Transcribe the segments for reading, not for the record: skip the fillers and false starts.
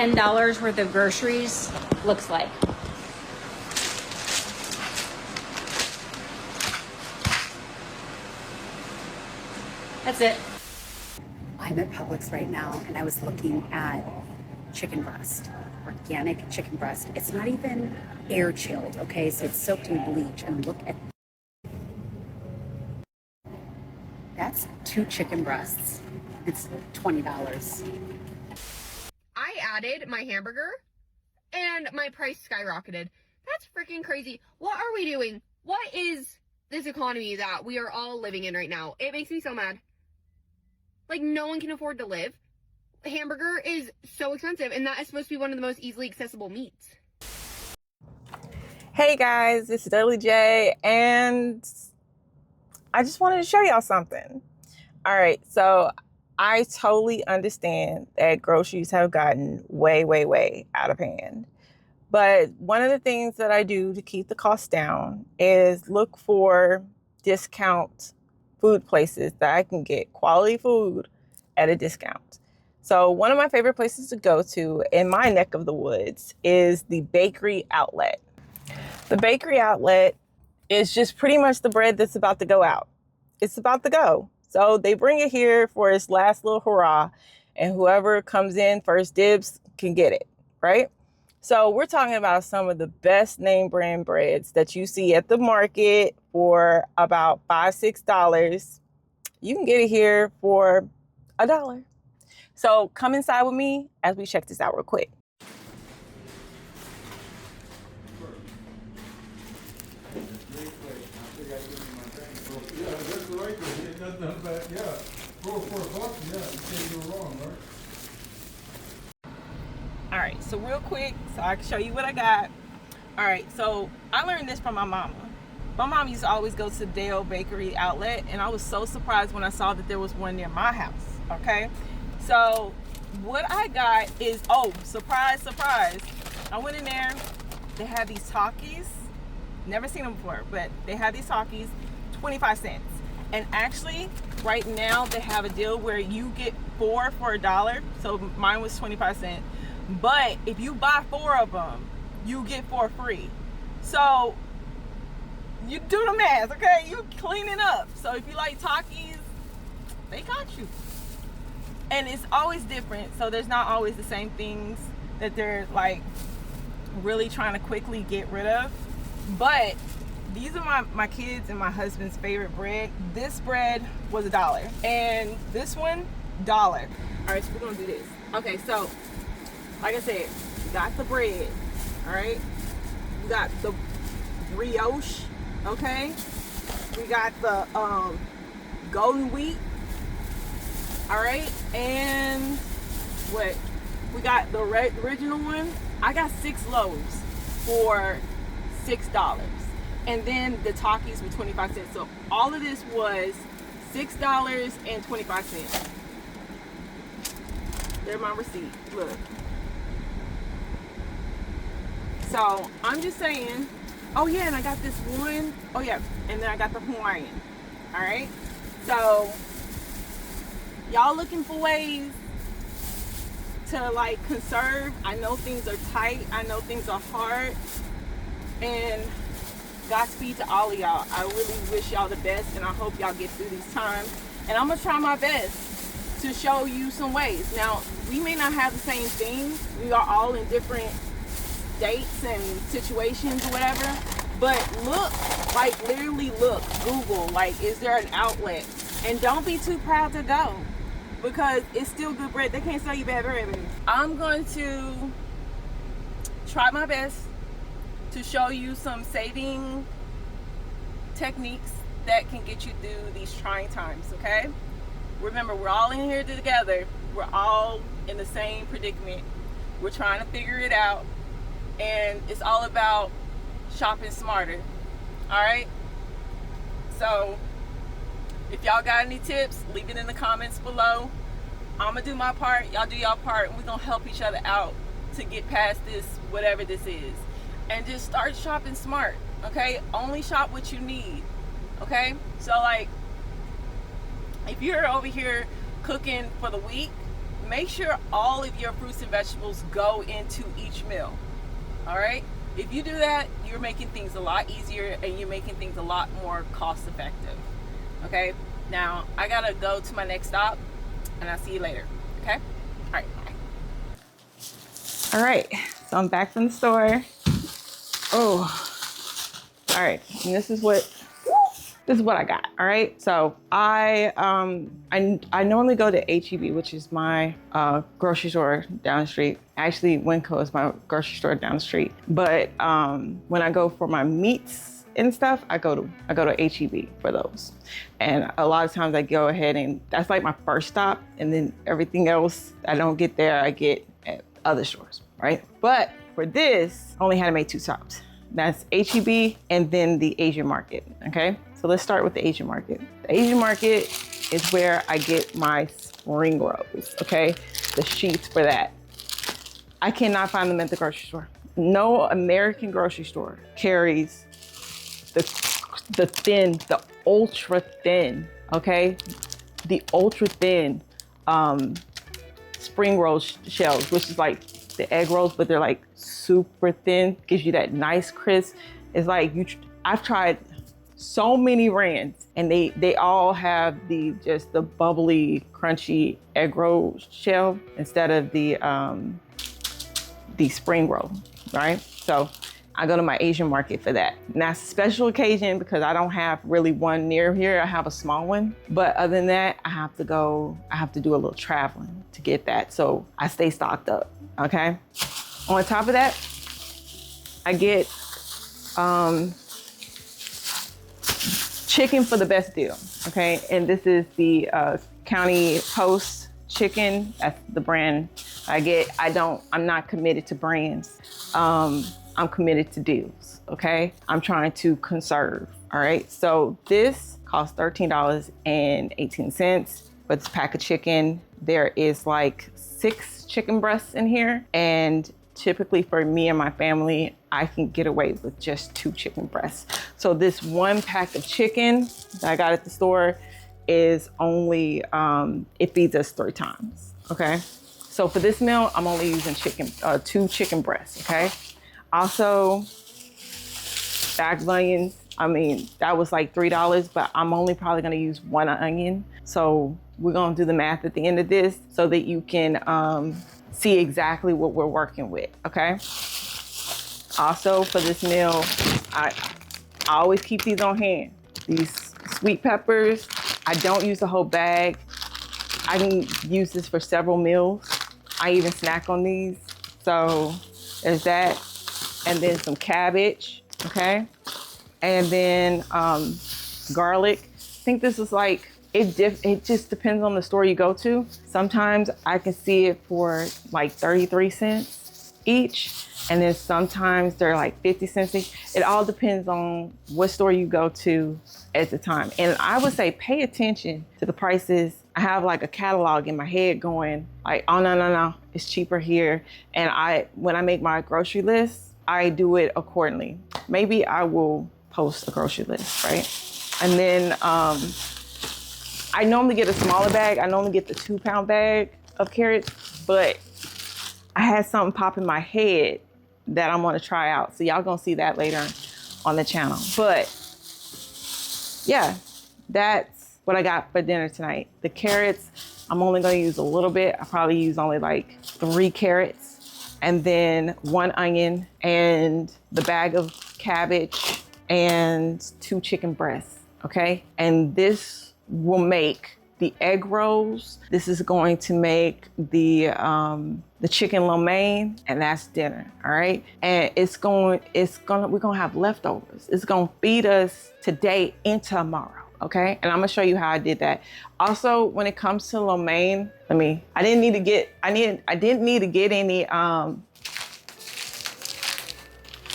$10 worth of groceries looks like. That's it. I'm at Publix right now and I was looking at chicken breast, organic chicken breast. It's not even air chilled, okay? So it's soaked in bleach. And look at that's 2 chicken breasts. It's $20. I added my hamburger and my price skyrocketed. That's freaking crazy. What are we doing? What is this economy that we are all living in right now? It makes me so mad. Like, no one can afford to live. Hamburger is so expensive, and that is supposed to be one of the most easily accessible meats. Hey guys, this is Dudley J, and I just wanted to show y'all something. All right, so I totally understand that groceries have gotten way, way, way out of hand. But one of the things that I do to keep the costs down is look for discount food places that I can get quality food at a discount. So one of my favorite places to go to in my neck of the woods is the bakery outlet. The bakery outlet is just pretty much the bread that's about to go out. It's about to go. So they bring it here for its last little hurrah, and whoever comes in first dibs can get it, right? So we're talking about some of the best name brand breads that you see at the market for about $5, $6. You can get it here for $1. So come inside with me as we check this out real quick. All right, so real quick, so I can show you what I got. All right, so I learned this from my mama. My mom used to always go to Dale Bakery Outlet, and I was so surprised when I saw that there was one near my house, okay? So what I got is, oh, surprise, surprise. I went in there, they had these Takis. Never seen them before, but they had these Takis, 25 cents. And actually, right now, they have a deal where you get 4 for $1. So mine was 25 cents. But if you buy 4 of them, you get 4 free. So you do the math, okay? You clean it up. So if you like Takis, they got you. And it's always different. So there's not always the same things that they're like really trying to quickly get rid of. But these are my kids and my husband's favorite bread. This bread was $1. And this one, $1. All right, so we're gonna do this. Okay, so like I said, we got the bread, all right? We got the brioche, okay? We got the golden wheat, all right? And what? We got the original one. I got 6 loaves for $6. And then the Takis were 25 cents. So all of this was $6.25. There's my receipt, look. So I'm just saying, oh yeah, and I got this one, oh yeah, and then I got the Hawaiian, all right? So y'all looking for ways to like conserve. I know things are tight, I know things are hard, and Godspeed to all of y'all. I really wish y'all the best, and I hope y'all get through these times. And I'm gonna try my best to show you some ways. Now, we may not have the same thing. We are all in different states and situations or whatever. But look, like literally look, Google, like, is there an outlet? And don't be too proud to go, because it's still good bread. They can't sell you bad bread. I'm going to try my best to show you some saving techniques that can get you through these trying times, okay? Remember, we're all in here together. We're all in the same predicament. We're trying to figure it out, and it's all about shopping smarter, all right? So if y'all got any tips, leave it in the comments below. I'm gonna do my part, y'all do y'all part, and we're gonna help each other out to get past this, whatever this is. And just start shopping smart, okay? Only shop what you need, okay? So like, if you're over here cooking for the week, make sure all of your fruits and vegetables go into each meal. All right? If you do that, you're making things a lot easier and you're making things a lot more cost effective. Okay? Now, I gotta go to my next stop and I'll see you later. Okay? All right, bye. All right, so I'm back from the store. Oh, all right, and this is what I got. All right, so I normally go to HEB, which is my grocery store down the street. Actually, Winco is my grocery store down the street. But when I go for my meats and stuff, I go to HEB for those. And a lot of times I go ahead and that's like my first stop, and then everything else I don't get there, I get at other stores, right? But for this, I only had to make 2 stops. That's HEB and then the Asian market, okay? So let's start with the Asian market. The Asian market is where I get my spring rolls, okay? The sheets for that. I cannot find them at the grocery store. No American grocery store carries the thin, the ultra thin, okay? The ultra thin spring roll shells, which is like the egg rolls, but they're like super thin, gives you that nice crisp. It's like I've tried so many brands and they all have the bubbly, crunchy egg roll shell instead of the spring roll, right? So I go to my Asian market for that. And that's a special occasion because I don't have really one near here. I have a small one, but other than that, I have to do a little traveling to get that. So I stay stocked up, okay? On top of that, I get chicken for the best deal, okay? And this is the County Post chicken. That's the brand I get. I'm not committed to brands. I'm committed to deals, okay? I'm trying to conserve, all right? So this costs $13.18 for this pack of chicken. There is like 6 chicken breasts in here, and typically for me and my family, I can get away with just 2 chicken breasts. So this one pack of chicken that I got at the store is only, it feeds us 3 times, okay? So for this meal, I'm only using 2 chicken breasts, okay? Also, bag of onions. I mean, that was like $3, but I'm only probably gonna use 1 onion. So we're gonna do the math at the end of this so that you can see exactly what we're working with, okay? Also for this meal, I always keep these on hand. These sweet peppers, I don't use the whole bag. I can use this for several meals. I even snack on these. So there's that. And then some cabbage, okay? And then garlic. I think this is like, it just depends on the store you go to. Sometimes I can see it for like 33 cents each. And then sometimes they're like 50 cents each. It all depends on what store you go to at the time. And I would say pay attention to the prices. I have like a catalog in my head going like, oh, no, it's cheaper here. And when I make my grocery list, I do it accordingly. Maybe I will post a grocery list, right? And then I normally get a smaller bag. I normally get the 2-pound bag of carrots, but I had something pop in my head that I'm gonna try out. So y'all gonna see that later on the channel. But yeah, that's what I got for dinner tonight. The carrots, I'm only gonna use a little bit. I probably use only like 3 carrots. And then 1 onion and the bag of cabbage and 2 chicken breasts, okay? And this will make the egg rolls. This is going to make the chicken lomein, and that's dinner, all right? And we're gonna have leftovers. It's gonna feed us today into tomorrow. Okay, and I'm gonna show you how I did that. Also, when it comes to lo mein, I didn't need to get any,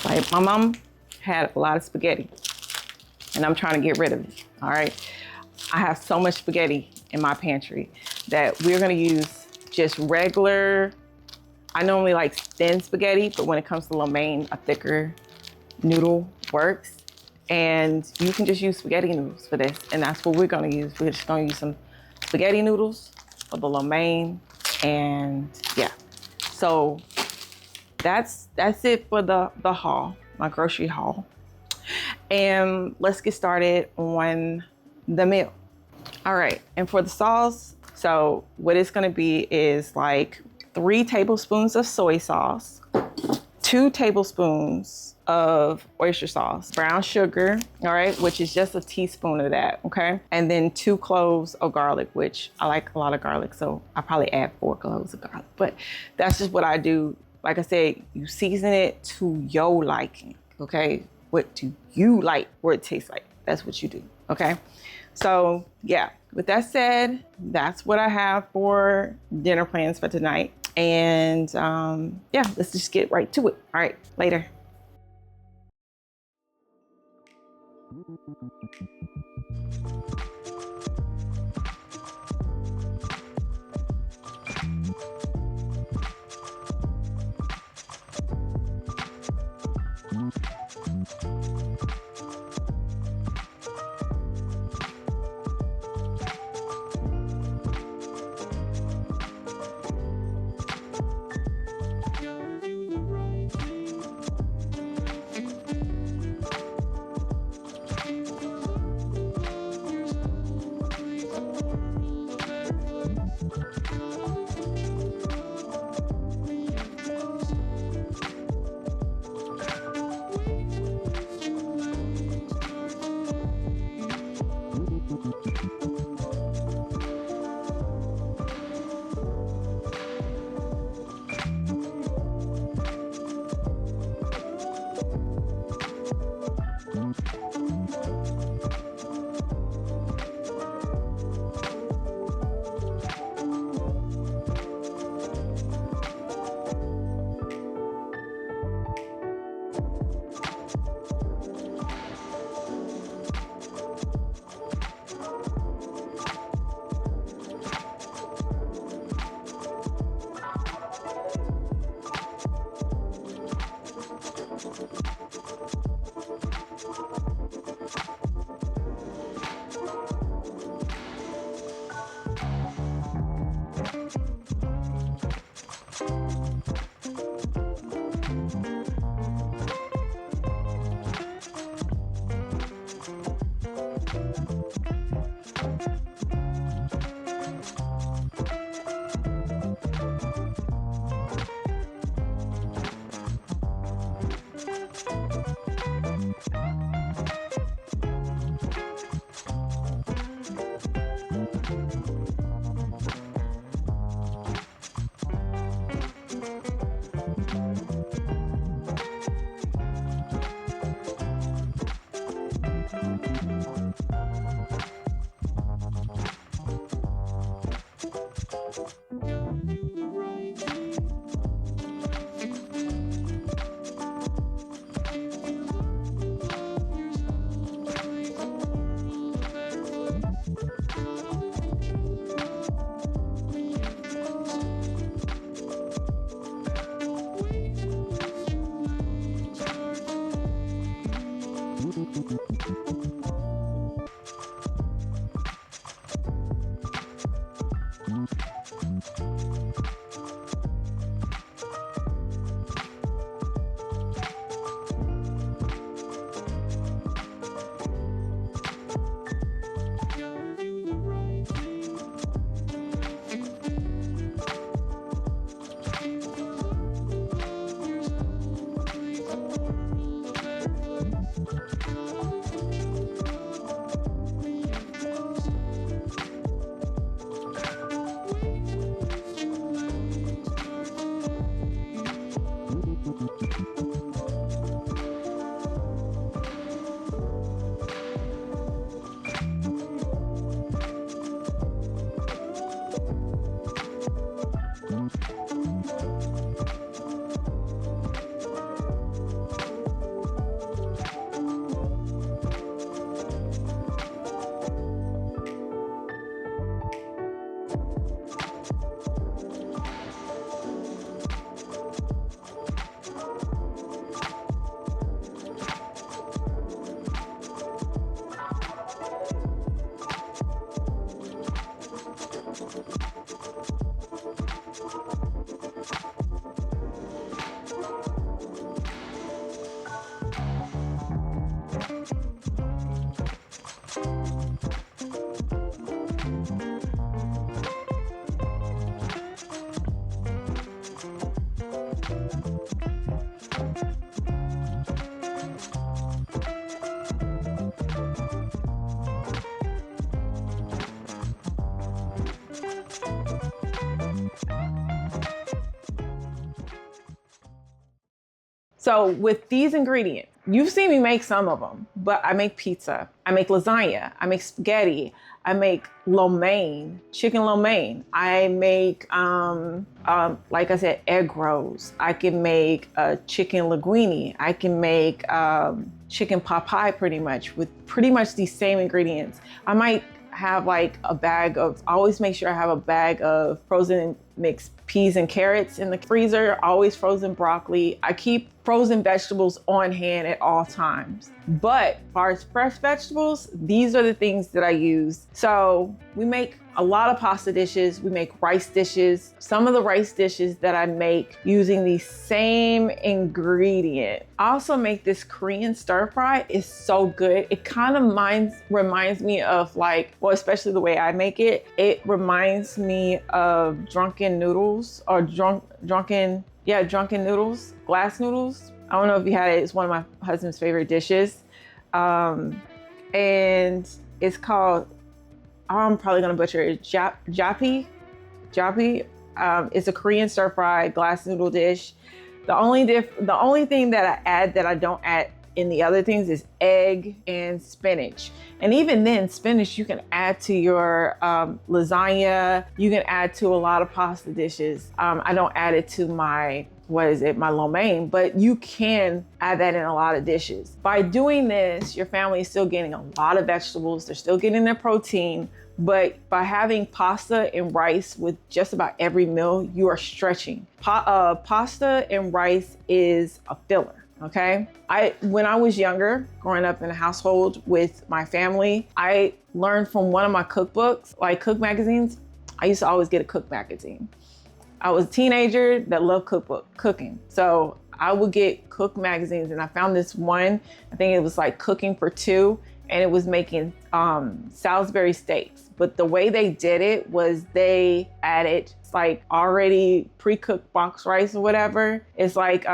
like my mom had a lot of spaghetti and I'm trying to get rid of it, all right? I have so much spaghetti in my pantry that we're gonna use just regular, I normally like thin spaghetti, but when it comes to lo mein, a thicker noodle works. And you can just use spaghetti noodles for this. And that's what we're gonna use. We're just gonna use some spaghetti noodles for the lo mein. And yeah, so that's it for the haul, my grocery haul. And let's get started on the meal. All right, and for the sauce, so what it's gonna be is like 3 tablespoons of soy sauce, 2 tablespoons of oyster sauce, brown sugar, all right, which is just a teaspoon of that, okay? And then 2 cloves of garlic, which I like a lot of garlic, so I probably add 4 cloves of garlic, but that's just what I do. Like I said, you season it to your liking, okay? What do you like, what it tastes like? That's what you do, okay? So yeah, with that said, that's what I have for dinner plans for tonight. And yeah, let's just get right to it. All right, later. So with these ingredients, you've seen me make some of them, but I make pizza, I make lasagna, I make spaghetti, I make chicken lomein. I make, like I said, egg rolls. I can make chicken linguine. I can make chicken pot pie pretty much with pretty much these same ingredients. I might have like I always make sure I have a bag of frozen mixed peas and carrots in the freezer, always frozen broccoli. I keep frozen vegetables on hand at all times. But as far as fresh vegetables, these are the things that I use. So we make a lot of pasta dishes. We make rice dishes. Some of the rice dishes that I make using the same ingredient. I also make this Korean stir fry. It's so good. It kind of reminds me of like, well, especially the way I make it. It reminds me of drunken noodles or drunken noodles, glass noodles. I don't know if you had it. It's one of my husband's favorite dishes. And it's called, I'm probably gonna butcher it, japi. It's a Korean stir fry glass noodle dish. The only thing that I add that I don't add in the other things is egg and spinach. And even then, spinach you can add to your lasagna. You can add to a lot of pasta dishes. I don't add it to my lo mein, but you can add that in a lot of dishes. By doing this, your family is still getting a lot of vegetables. They're still getting their protein, but by having pasta and rice with just about every meal, you are stretching. Pasta and rice is a filler. Okay. When I was younger, growing up in a household with my family, I learned from one of my cookbooks, like cook magazines. I used to always get a cook magazine. I was a teenager that loved cooking. So I would get cook magazines and I found this one, I think it was like Cooking for Two, and it was making Salisbury steaks. But the way they did it was they added like already pre-cooked box rice or whatever. It's like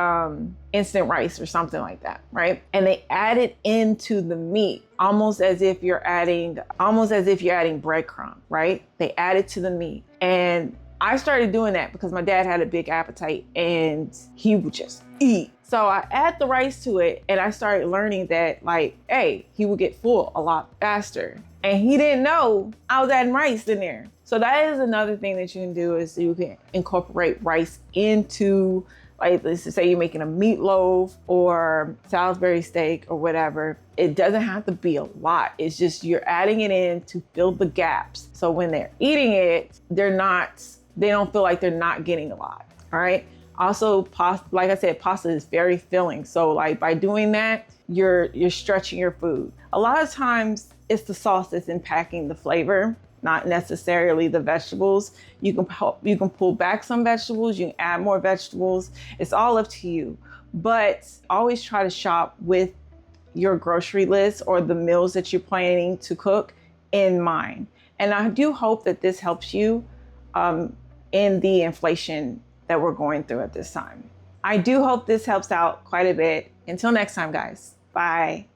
instant rice or something like that, right? And they add it into the meat, almost as if you're adding breadcrumb, right? They add it to the meat. And I started doing that because my dad had a big appetite and he would just eat. So I add the rice to it and I started learning that like, hey, he would get full a lot faster. And he didn't know I was adding rice in there. So that is another thing that you can do, is you can incorporate rice into, like, let's just say you're making a meatloaf or Salisbury steak or whatever. It doesn't have to be a lot. It's just you're adding it in to fill the gaps. So when they're eating it, they don't feel like they're not getting a lot. All right. Also, like I said, pasta is very filling. So like by doing that, you're stretching your food. A lot of times it's the sauce that's impacting the flavor, not necessarily the vegetables. You can pull back some vegetables, you can add more vegetables. It's all up to you. But always try to shop with your grocery list or the meals that you're planning to cook in mind. And I do hope that this helps you in the inflation that we're going through at this time. I do hope this helps out quite a bit. Until next time, guys. Bye.